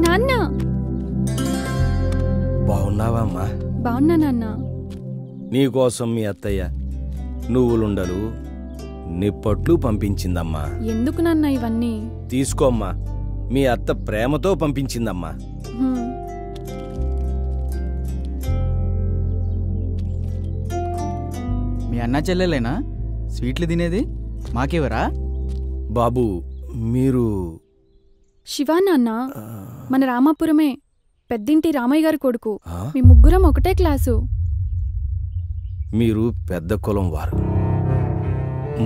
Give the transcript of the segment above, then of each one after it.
నాన్న బాగున్నావా అమ్మా? బాగున్నా నాన్న. నీకోసం మీ అత్తయ్య నువ్వులుండలు నిప్పట్లు పంపించిందమ్మా. ఎందుకు నాన్న ఇవన్నీ? తీసుకోమ్మా, మీ అత్త ప్రేమతో పంపించిందమ్మా. మీ అన్నా చెల్లెలేనా స్వీట్లు తినేది? మాకేవరా బాబు? మీరు శివా నాన్న, మన రామాపురమే, పెద్దింటి రామయ్య గారి కొడుకు. మీ ముగ్గురం ఒకటే క్లాసు. మీరు పెద్ద కులం వారు,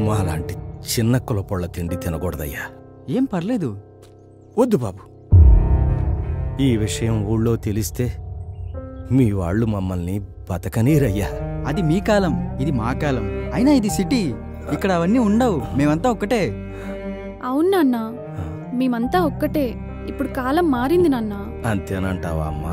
మాలాంటి చిన్న కులపొళ్ళ తిండి తినకూడదయ్యా. ఏం పర్లేదు. వద్దు బాబు, ఈ విషయం ఊళ్ళో తెలిస్తే మీ వాళ్ళు మమ్మల్ని బతకనీరయ్యా. అది మీ కాలం, ఇది మా కాలం. అయినా ఇది సిటీ, ఇక్కడ అవన్నీ ఉండవు. మేమంతా ఒక్కటే. అవును నాన్న, మేమంతా ఒక్కటే. ఇప్పుడు కాలం మారింది నాన్న. అంతేనంటావా అమ్మా?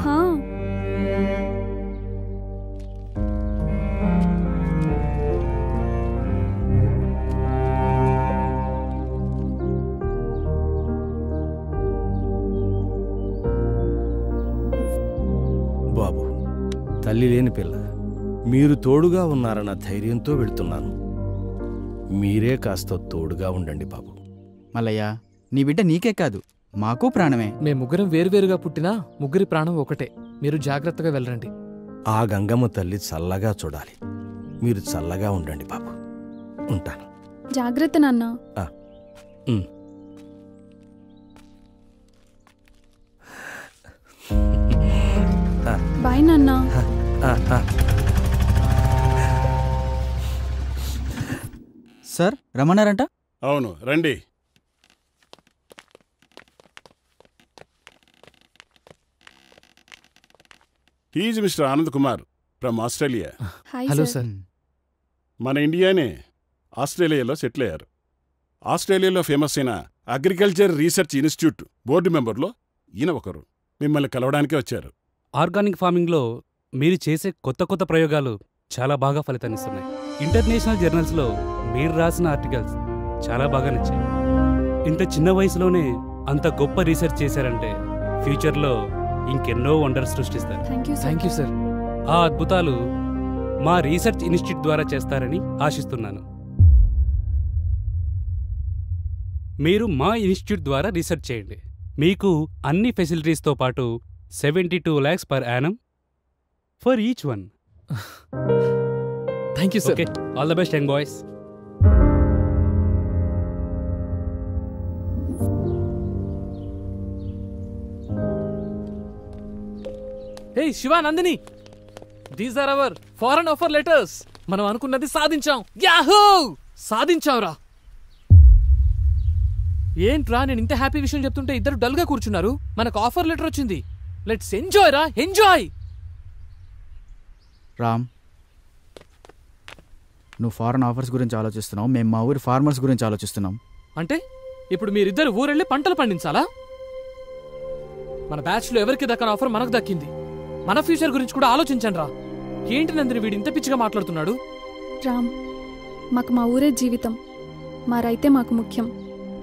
బాబు, తల్లి లేని పిల్ల, మీరు తోడుగా ఉన్నారన్న ధైర్యంతో వెళ్తున్నాను. మీరే కాస్త తోడుగా ఉండండి బాబు. మల్లయ్య, నీ బిడ్డ నీకే కాదు, మాకు ప్రాణమే. మేముగ్గురం వేరువేరుగా పుట్టినా ముగ్గురి ప్రాణం ఒకటే. మీరు జాగ్రత్తగా వెళ్ళండి. ఆ గంగమ్మ తల్లి చల్లగా చూడాలి. మీరు చల్లగా ఉండండి బాబు. ఉంటాను. జాగ్రత్త నాన్న. బాయ్ నాన్న. సార్ రమ్మన్నారంట? అవును, రండి. He's Mister Anand Kumar from Australia. Hello sir. మన ఇండియానే ఆస్ట్రేలియాలో సెటిల్ అయ్యారు. ఆస్ట్రేలియాలో ఫేమస్ అయిన అగ్రికల్చర్ రీసెర్చ్ ఇన్స్టిట్యూట్ బోర్డు మెంబర్లో ఈయన ఒకరు. మిమ్మల్ని కలవడానికే వచ్చారు. ఆర్గానిక్ ఫార్మింగ్లో మీరు చేసే కొత్త కొత్త ప్రయోగాలు చాలా బాగా ఫలితాన్నిస్తున్నాయి. ఇంటర్నేషనల్ జర్నల్స్లో మీరు రాసిన ఆర్టికల్స్ చాలా బాగా నచ్చాయి. ఇంత చిన్న వయసులోనే అంత గొప్ప రీసెర్చ్ చేశారంటే ఫ్యూచర్లో ఇంకెన్నో వండర్స్ సృష్టిస్తారు. Thank you sir. ఆ అద్భుతాలు మా రీసెర్చ్ ఇన్స్టిట్యూట్ ద్వారా చేస్తారని ఆశిస్తున్నాను. మీరు మా ఇన్స్టిట్యూట్ ద్వారా రీసెర్చ్ చేయండి. మీకు అన్ని ఫెసిలిటీస్తో పాటు 72 lakhs per annum for each one. Thank you sir. Okay, all the best young boys. Hey Shiva, Nandini, these are our foreign offer letters. మనం అనుకున్నది సాధించాం. యాహూ, సాధించాంరా. ఏంట్రా, నేను ఇంత హ్యాపీ విషయం చెప్తుంటే ఇద్దరు డల్గా కూర్చున్నారు. మనకు ఆఫర్ లెటర్ వచ్చింది. లెట్స్ ఎంజాయ్ రా, ఎంజాయ్. రామ్, నువ్వు ఫారెన్ ఆఫర్స్ గురించి ఆలోచిస్తున్నావు, మేము మా ఊరి ఫార్మర్స్ గురించి ఆలోచిస్తున్నాం. అంటే ఇప్పుడు మీరిద్దరు ఊరెళ్ళి పంటలు పండించాలా? మన బ్యాచ్లో ఎవరికి దక్కని ఆఫర్ మనకు దక్కింది. మన ఫ్యూచర్ గురించి కూడా ఆలోచించండి రా. ఏంటి నందిని వీడు ఇంత పిచ్చిగా మాట్లాడుతున్నాడు? రామ్, మాకు మా ఊరే జీవితం. మా రైతే మాకు ముఖ్యం.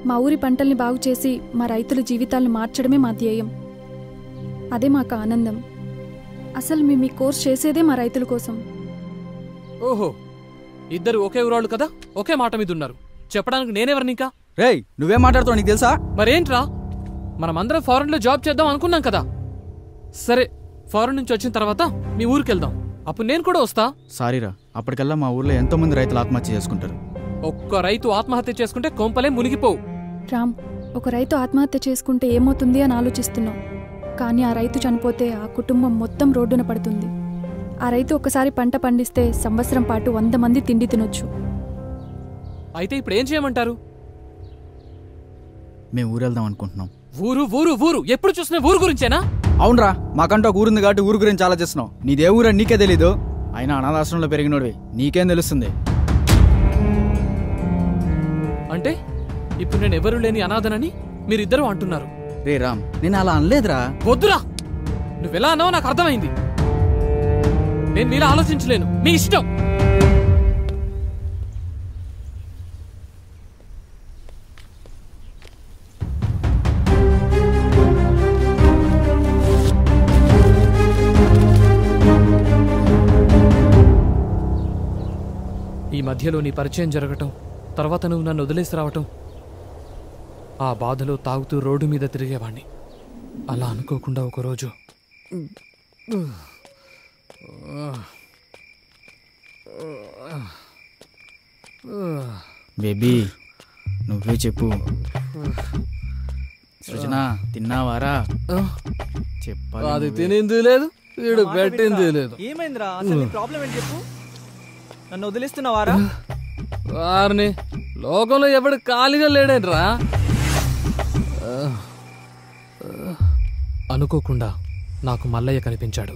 మా ఊరి పంటల్ని బాగు చేసి మా రైతుల జీవితాలను మార్చడమే మా ధ్యేయం. అదే మాకు ఆనందం. అసలు మేము ఈ కోర్స్ చేసేదే మా రైతుల కోసం. ఓహో, ఇద్దరు ఒకే ఊరాళ్ళు కదా, ఒకే మాట మీద ఉన్నారు. చెప్పడానికి నేనెవరిని ఇంకా? రేయ్, నువ్వేం మాట్లాడుతావు నీకు తెలుసా? మరేంట్రా, మనమందరం ఫారెన్లో జాబ్ చేద్దాం అనుకున్నాం కదా. సరే, ఫారెన్ నుంచి వచ్చిన తర్వాత మీ ఊరికి వెళ్దాం. అప్పుడు నేను కూడా వస్తా. సారీరా, అప్పటికల్లా మా ఊర్లో ఎంతో మంది రైతులు ఆత్మహత్య చేసుకుంటారు. ఒక్క రైతు ఆత్మహత్య చేసుకుంటే కొంపలే మునిగిపోవు. రామ్, ఒక రైతు ఆత్మహత్య చేసుకుంటే ఏమవుతుంది అని ఆలోచిస్తున్నాం. కానీ ఆ రైతు చనిపోతే ఆ కుటుంబం మొత్తం రోడ్డున పడుతుంది. ఆ రైతు ఒకసారి పంట పండిస్తే సంవత్సరం పాటు 100 మంది తిండి తినొచ్చు. అయితే ఇప్పుడు ఏం చేయమంటారు? మేము ఊరెళ్దాం అనుకుంటున్నాం. ఊరు ఊరు ఊరు, ఎప్పుడు చూసినా ఊరు గురించేనా? అవునరా, మాకంటూ ఒక ఊరుంది కాబట్టి ఊరు గురించి ఆలోచిస్తున్నావు. నీదే ఊరని నీకే తెలీదు. అయినా అనాథాశ్రమంలో పెరిగినోడివి, నీకేం తెలుస్తుంది? అంటే ఇప్పుడు నేను ఎవరు లేని అనాథనని మీరిద్దరూ అంటున్నారు. రే రామ్, నేను అలా అనలేదురా. వద్దురా, నువ్వెలా అన్నావో నాకు అర్థమైంది. నేను మీలా ఆలోచించలేను. మీ ఇష్టం. మధ్యలో నీ పరిచయం జరగటం, తర్వాత నువ్వు నన్ను వదిలేసి రావటం, ఆ బాధలో తాగుతూ రోడ్డు మీద తిరిగేవాణ్ణి. అలా అనుకోకుండా ఒకరోజు బేబీ నువ్వే చెప్పు. సృజన తిన్నావారా? చెప్పాలి. అది తినింది లేదు, వీడు పెట్టింది లేదు. ఏమైందిరా? అసలు నీ ప్రాబ్లం ఏంటి చెప్పు. నన్ను వదిలేస్తున్నావారా? వారిని లోకంలో ఎవడు ఖాళీగా లేడేంట్రా. అనుకోకుండా నాకు మల్లయ్య కనిపించాడు.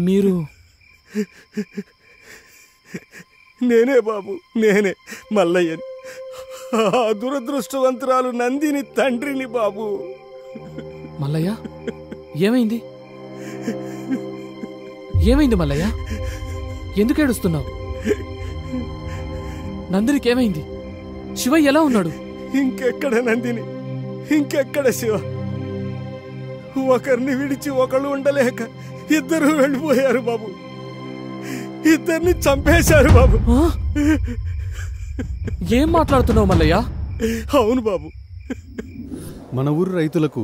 మీరు? నేనే బాబు, నేనే మల్లయ్యని. ఆ దురదృష్టవంతురాలు నందిని తండ్రిని బాబు. మల్లయ్య ఏమైంది? ఏమైంది మల్లయ్య? ఎందుకు ఏడుస్తున్నావు? నందినికి ఏమైంది? శివయ్య ఎలా ఉన్నాడు? ఇంకెక్కడ నందిని, ఇంకెక్కడ శివ? ఒకరిని విడిచి ఒకళ్ళు ఉండలేక ఇద్దరు వెళ్ళిపోయారు బాబు. ఇద్దరిని చంపేశారు బాబు. ఏం మాట్లాడుతున్నావు మల్లయ్య? అవును బాబు. మన ఊరు రైతులకు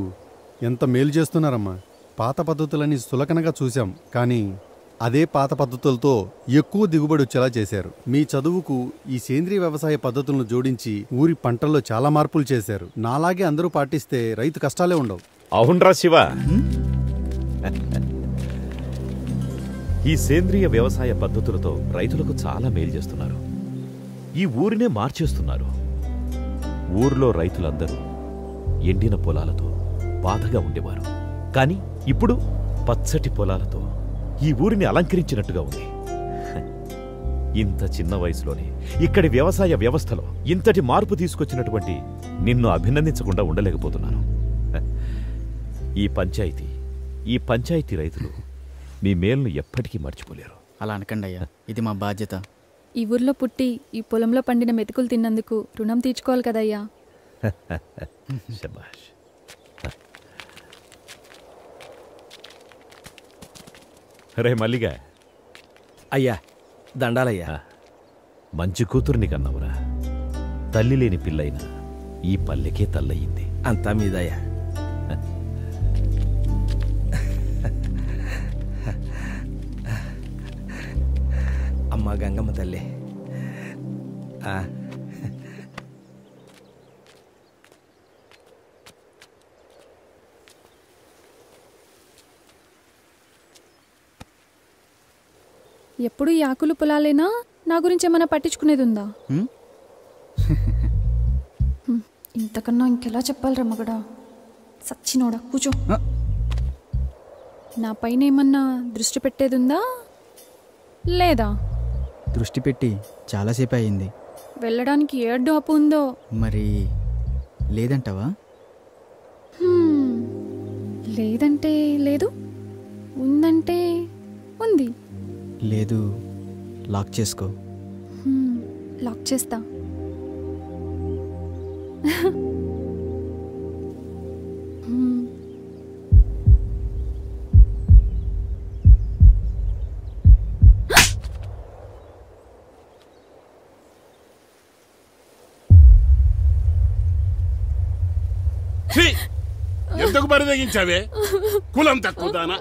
ఎంత మేలు చేస్తున్నారమ్మా. పాత పద్ధతులని సులకనగా చూశాం, కానీ అదే పాత పద్ధతులతో ఎక్కువ దిగుబడి వచ్చేలా చేశారు. మీ చదువుకు ఈ సేంద్రీయ వ్యవసాయ పద్ధతులను జోడించి ఊరి పంటల్లో చాలా మార్పులు చేశారు. నాలాగే అందరూ పాటిస్తే రైతు కష్టాలే ఉండవు. అవునరా శివ, ఈ సేంద్రియ వ్యవసాయ పద్ధతులతో రైతులకు చాలా మేలు చేస్తున్నారు. ఈ ఊరినే మార్చేస్తున్నారు. ఊర్లో రైతులందరూ ఎండిన పొలాలతో బాధగా ఉండేవారు, కానీ ఇప్పుడు పచ్చటి పొలాలతో ఈ ఊరిని అలంకరించినట్టుగా ఉంది. ఇంత చిన్న వయసులోనే ఇక్కడి వ్యవసాయ వ్యవస్థలో ఇంతటి మార్పు తీసుకొచ్చినటువంటి నిన్ను అభినందించకుండా ఉండలేకపోతున్నాను. ఈ పంచాయతీ రైతులు మీ మేలును ఎప్పటికీ మర్చిపోలేరు. అలా అనకండి అయ్యా, ఇది మా బాధ్యత. ఈ ఊర్లో పుట్టి ఈ పొలంలో పండిన మెతుకులు తిన్నందుకు రుణం తీర్చుకోవాలి కదయ్యా. శభాష్. రే మల్లిగా. అయ్యా దండాలయ్యా. మంచి కూతురుని కన్నావురా. తల్లి లేని పిల్లైనా ఈ పల్లెకే తల్లయింది. అంతా మీదయ్యా. అమ్మా గంగమ్మ తల్లి. ఎప్పుడు ఈ ఆకులు పొలాలేనా? నా గురించి ఏమైనా పట్టించుకునేది ఉందా? ఇంతకన్నా ఇంకెలా చెప్పాలి రమ్మగడా? సచ్చినోడా కూచో. నా పైన ఏమన్నా దృష్టి పెట్టేది ఉందా లేదా? దృష్టి పెట్టి చాలాసేపు అయింది. వెళ్ళడానికి ఏ అడ్డు అప్పు ఉందో మరి లేదంటావా? లేదంటే లేదు, ఉందంటే ఉంది. లేదు, లాక్ చేసుకో. లాక్ చేస్తా. ఎందుకు బరిదగించావే? కులం తక్కువ దానా?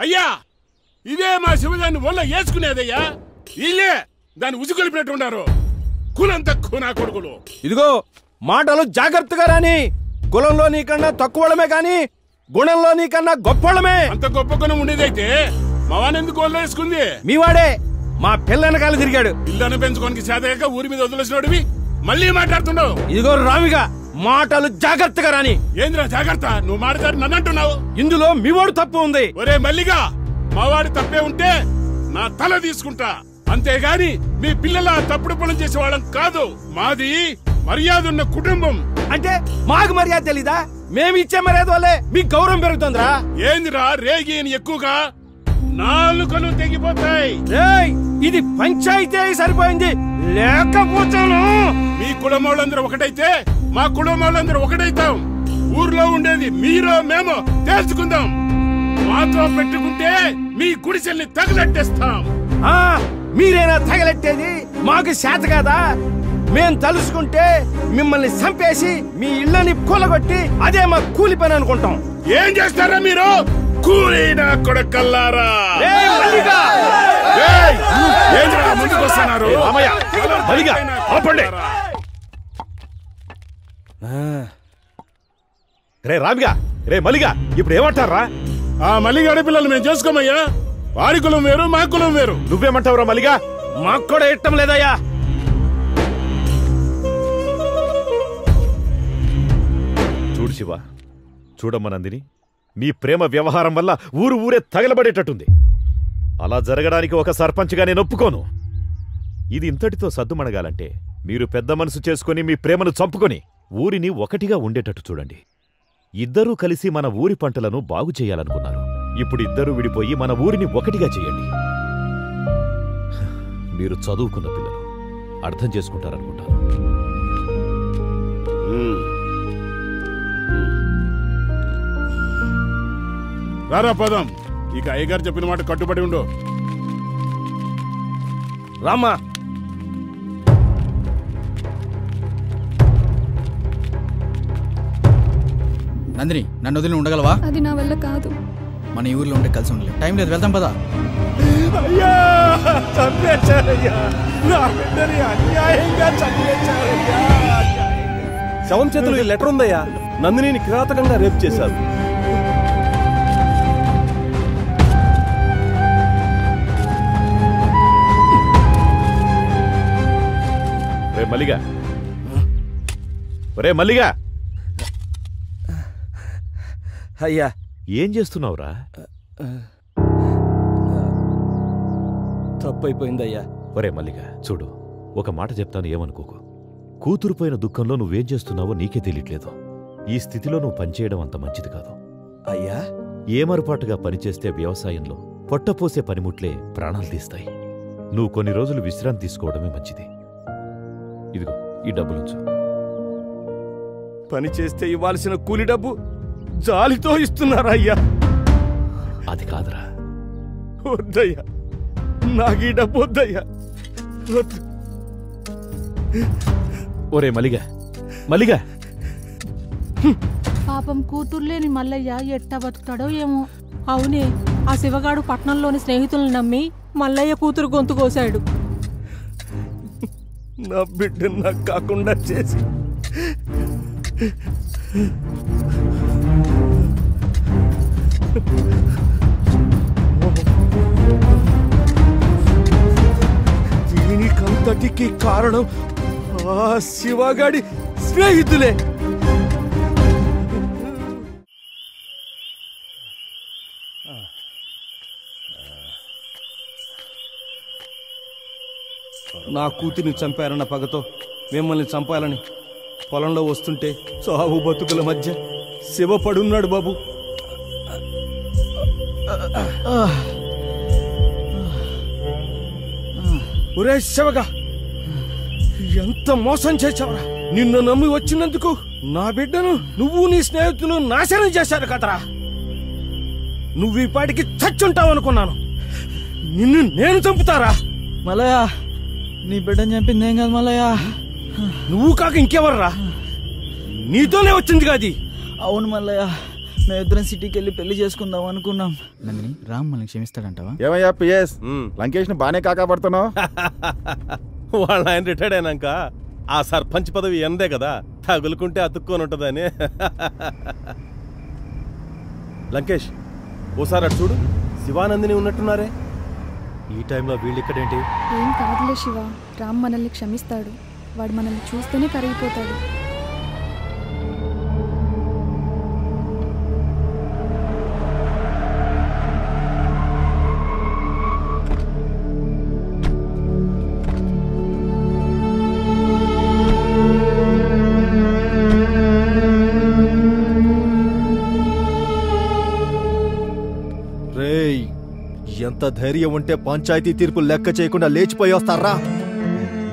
అయ్యా, ఇదే మా శివదాన్ని ఒళ్ళ వేసుకునేదయ్యా. వీళ్ళే దాన్ని ఉసుకొలిపినట్టు ఉన్నారు. కులం తక్కువ నా కొడుకులు. ఇదిగో మాటలు జాగ్రత్తగా రాని. కులంలో నీకన్నా తక్కువడమే కాని గుణంలో నీకన్నా గొప్పడమే. అంత గొప్ప గుణం ఉండేదైతే మా వానెందుకు ఒళ్ళ వేసుకుంది? మీవాడే మా పిల్లనకాలు తిరిగాడు. పిల్లను పెంచుకోనికి చేతగాక ఊరి మీద వదిలేసినోడివి మళ్ళీ మాట్లాడుతున్నావు. ఇదిగో రామిగా మాటలు జాగ్రత్తగా రాని. ఏంద్రా జాగ్రత్త? నువ్వు మాట్లాడి నన్ను అంటున్నావు. ఇందులో మీవాడు తప్పు ఉంది. ఒరే మల్లిగా, మావాడి తప్పే ఉంటే నా తల తీసుకుంటా, అంతేగాని మీ పిల్లల తప్పుడు పనులు చేసేవాళ్ళం కాదు. మాది మర్యాద ఉన్న కుటుంబం. అంటే మాకు మర్యాద తెలీదా? మేము ఇచ్చే మర్యాద వల్లే మీకు గౌరవం పెరుగుతుందిరా. ఏందిరా రేగి ఎక్కువగా? నాలుకలు తెగిపోతాయి. ఇది పంచాయతీ సరిపోయింది, లేకపోతాను. మీ కులం వాళ్ళందరూ ఒకటైతే మా కులం వాళ్ళందరూ ఒకటైతాం. ఊర్లో ఉండేది మీరో మేమో తేల్చుకుందాం. మాతో పెట్టుకుంటే మీ గుడిసెల్ని తగలెట్టేస్తాం. మీరేనా తగలెట్టేది? మాకు చేత కాదా? మేం తలుసుకుంటే మిమ్మల్ని చంపేసి మీ ఇళ్ళని కూలగొట్టి అదే మా కూలి పని అనుకుంటాం. ఏం చేస్తారా మీరు? కూలీనా కొడకల్లారా! ఏంట్రా ముందుకు వస్తున్నారు? రే రామిగా, రే మలిగా, ఇప్పుడు ఏమంటారా? ఆ మలిగాడి పిల్లలు మేము చేసుకోమయ్యా. వారి కులం వేరు, మా కులం వేరు. నువ్వేమంటావురా మలిగా? మాకు కూడా ఇష్టం లేదయ్యా. చూడు శివ, చూడమ్మ నందిని, మీ ప్రేమ వ్యవహారం వల్ల ఊరే తగలబడేటట్టుంది. అలా జరగడానికి ఒక సర్పంచ్గా నేను ఒప్పుకోను. ఇది ఇంతటితో సద్దుమణగాలంటే మీరు పెద్ద మనసు చేసుకుని మీ ప్రేమను చంపుకొని ఊరిని ఒకటిగా ఉండేటట్టు చూడండి. ఇద్దరూ కలిసి మన ఊరి పంటలను బాగు చేయాలనుకున్నారు. ఇప్పుడు ఇద్దరూ విడిపోయి మన ఊరిని ఒకటిగా చేయండి. మీరు చదువుకున్న పిల్లలు, అర్థం చేసుకుంటారనుకుంటాను. రారా పదం. ఇక అయ్యగారు చెప్పిన మాట కట్టుబడి ఉండు. రామ్మా. నందిని, నన్ను వదిలి ఉండగలవా? అది నా వల్ల కాదు. మన ఈ ఊర్లో ఉంటే కలిసి ఉండలేదు. టైం లేదు, వెళ్తాం పదా. అయ్యా, చంపేశారయ్యా. నా బిడ్డని అన్యాయంగా చంపేశారయ్యా. శవం చేతులు లెటర్ ఉందయ్యా. నందినిని కిరాతకంగా రేపు చేశారు. రే మల్లిగా, రే మల్లిగా. అయ్యా, ఏం చేస్తున్నావురా? తప్పైపోయిందయ్యా. ఒరే మల్లిగా, చూడు, ఒక మాట చెప్తాను, ఏమనుకోకు. కూతురుపోయిన దుఃఖంలో నువ్వేం చేస్తున్నావో నీకే తెలియట్లేదు. ఈ స్థితిలో నువ్వు పనిచేయడం అంత మంచిది కాదు. అయ్యా, ఏమరుపాటుగా పనిచేస్తే వ్యవసాయంలో పొట్టపోసే పనిముట్లే ప్రాణాలు తీస్తాయి. నువ్వు కొన్ని రోజులు విశ్రాంతి తీసుకోవడమే మంచిది. ఇదిగో ఈ డబ్బులుంచు. పని చేస్తే ఇవ్వాల్సిన కూలి డబ్బు జాలితో ఇస్తున్నారా అయ్యా? అది కాదురా. వద్దయ్యా, నాకు ఈ డబ్బు వద్దయ్యా. వద్దు. ఒరే మల్లిగా, మల్లిగా. పాపం కూతుర్లేని మల్లయ్య ఎట్టా బతుకుతాడో ఏమో. అవునే, ఆ శివగాడు పట్నంలోని స్నేహితులను నమ్మి మల్లయ్య కూతురు గొంతు కోశాడు. నా బిడ్డ నాకు కాకుండా చేసి దీనికంతటికి కారణం ఆ శివగాడి స్నేహితులే. నా కూతురిని చంపారన్న పగతో మిమ్మల్ని చంపాలని పొలంలో వస్తుంటే చావు బతుకుల మధ్య శివ పడున్నాడు బాబు. ఒరే శివగా, ఎంత మోసం చేశావురా! నిన్ను నమ్మి వచ్చినందుకు నా బిడ్డను నువ్వు నీ స్నేహితులు నాశనం చేశారు కదరా. నువ్వు ఈ పాటికి చచ్చుంటావు అనుకున్నాను. నిన్ను నేను చంపుతారా? మల్లయ్య, నీ బిడ్డని చంపింది ఏం కాదు మల్లయ్య. నువ్వు కాక ఇంకెవర్రా? నీతోనే వచ్చింది కాది. అవును మల్లయ్య, మేమిద్దరం సిటీకి వెళ్ళి పెళ్లి చేసుకుందాం అనుకున్నాం. నందిని, రామ్ మనల్ని క్షమిస్తాడంటావా? ఏమయ్యా పిఎస్, లంకేష్ ని బానే కాకాపడుతున్నావు. వాళ్ళ ఆయన రిటైర్డ్ అయినాక ఆ సర్పంచ్ పదవి ఎందే కదా, తగులుకుంటే అతుక్కొని ఉంటుందని. లంకేష్, ఓసారి అటు చూడు, శివానందిని ఉన్నట్టున్నారే. ఈ టైంలో వీళ్ళు ఇక్కడేంటి? ఏం కాదులే శివ, రామ్ మనల్ని క్షమిస్తాడు. వాడు మనల్ని చూస్తేనే కరిగిపోతాడు. ఎంత ధైర్యం ఉంటే పంచాయతీ తీర్పు లెక్క చేయకుండా లేచిపోయి వస్తారా?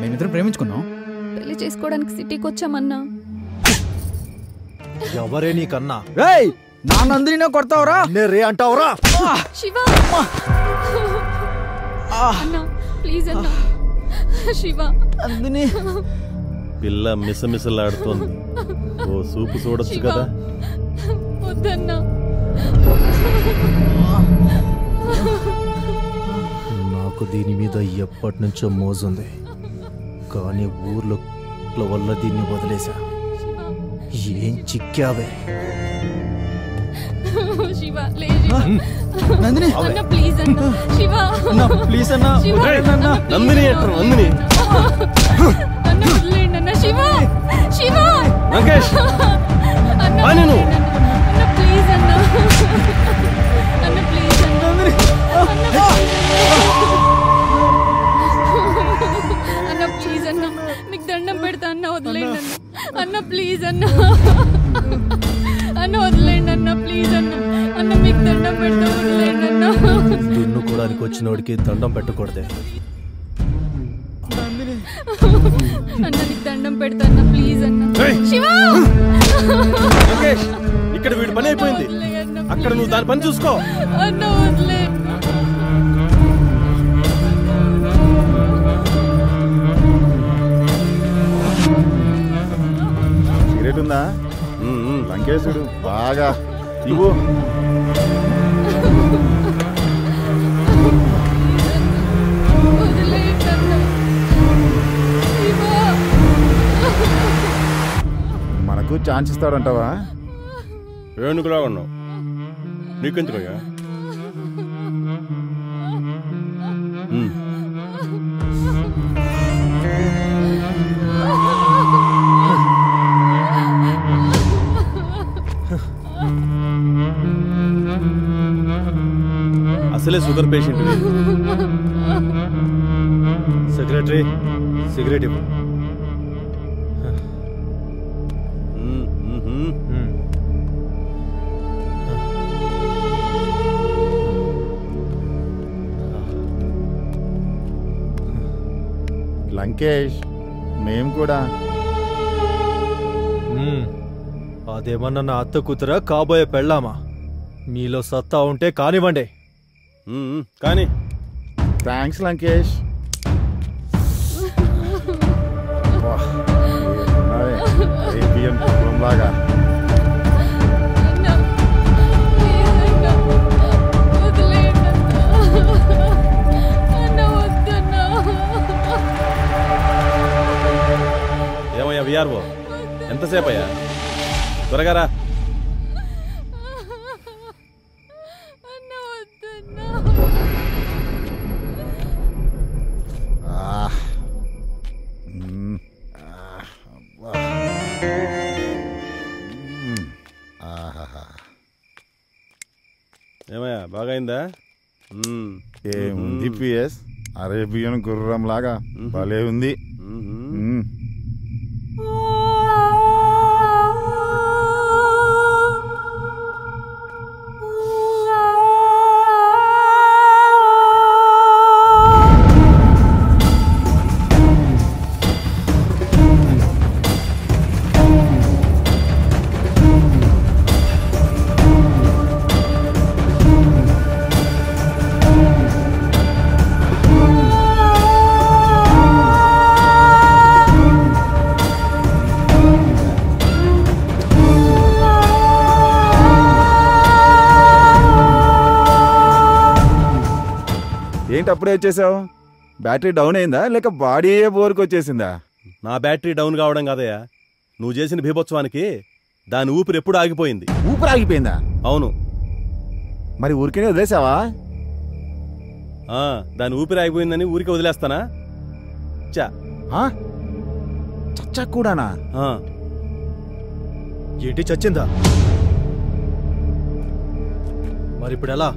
మేమిద్దరం ప్రేమించుకున్నాం. పెళ్లి చేసుకోవడానికి సిటీకి వచ్చామన్నా. ఎవరే నీకన్నా? రేయ్, నా నందిని కొడతావురా? రే అంటావురా? శివ అన్నా ప్లీజ్ అన్నా. శివ నందిని పిల్ల మిసమిసలాడుతోంది. ఓ సూపు చూడొచ్చు కదా. వద్దన్నా. నాకు దీని మీద ఎప్పటి నుంచో మోజుంది, కానీ ఊర్లో వల్ల దీన్ని వదిలేశా. ఏం చిక్కావే? శివ లే శివ. నందిని అన్నా ప్లీజ్ అన్నా. శివ అన్నా ప్లీజ్ అన్నా. నందిని అంటారు. నందిని అన్నా వదిలేండి అన్నా. శివ శివ రంగేష్ అన్నా నేను అన్నా ప్లీజ్ అన్నా. అన్నా ప్లీజ్ అన్నా. అన్నా ప్లీజ్ అన్నా, మీకు దండం పెడతా అన్నా. వదిలేండి అన్నా. అన్నా ప్లీజ్ అన్నా. అన్న వదిలేండి అన్న ప్లీజ్ అన్న. అన్న మీకు దండం పెడతా వదిలేండి అన్న. దున్నుకోవడానికి వచ్చినోడికి దండం పెట్టకూడదే. అన్న నీకు దండం పెడతా అన్న ప్లీజ్ అన్న. శివ ఇక్కడ వీడి పని అయిపోయింది. అక్కడ నువ్వు దాని పని చూసుకో. అన్న వదిలే. సిగరెట్ ఉందా? లంకేశుడు బాగా ఇవ్వు. మనకు ఛాన్స్ ఇస్తాడంటావా? ఏనుగులా ఉన్నావు, నీకెందుకయ్యా? అసలే షుగర్ పేషెంట్. సెక్రటరీ సిగరెట్ ఇవ్వు. లంకేష్ మేం కూడా. అదేమన్నా నా అత్త కూతురా కాబోయే పెళ్ళామా? మీలో సత్తా ఉంటే కానివ్వండి. కానీ థ్యాంక్స్ లంకేష్. లాగా ఏమయ్యా విఆర్ఓ, ఎంతసేపు అయ్యా? త్వరగా రా. ఏమయ్యా బాగైందా? ఏముంది పిఎస్, అరేబియన్ గుర్రం లాగా భలే ఉంది. ఏంటి అప్పుడే వచ్చేసావు? బ్యాటరీ డౌన్ అయిందా లేక బాడీ బోర్కి వచ్చేసిందా? నా బ్యాటరీ డౌన్ కావడం కాదయ్యా, నువ్వు చేసిన బీభత్సవానికి దాని ఊపిరి ఎప్పుడు ఆగిపోయింది. ఊపిరి ఆగిపోయిందా? అవును. మరి ఊరికే వదిలేసావా? దాని ఊపిరి ఆగిపోయిందని ఊరికి వదిలేస్తానా? చచ్చా కూడానా? ఏంటి చచ్చిందా? మరి ఇప్పుడు ఎలా?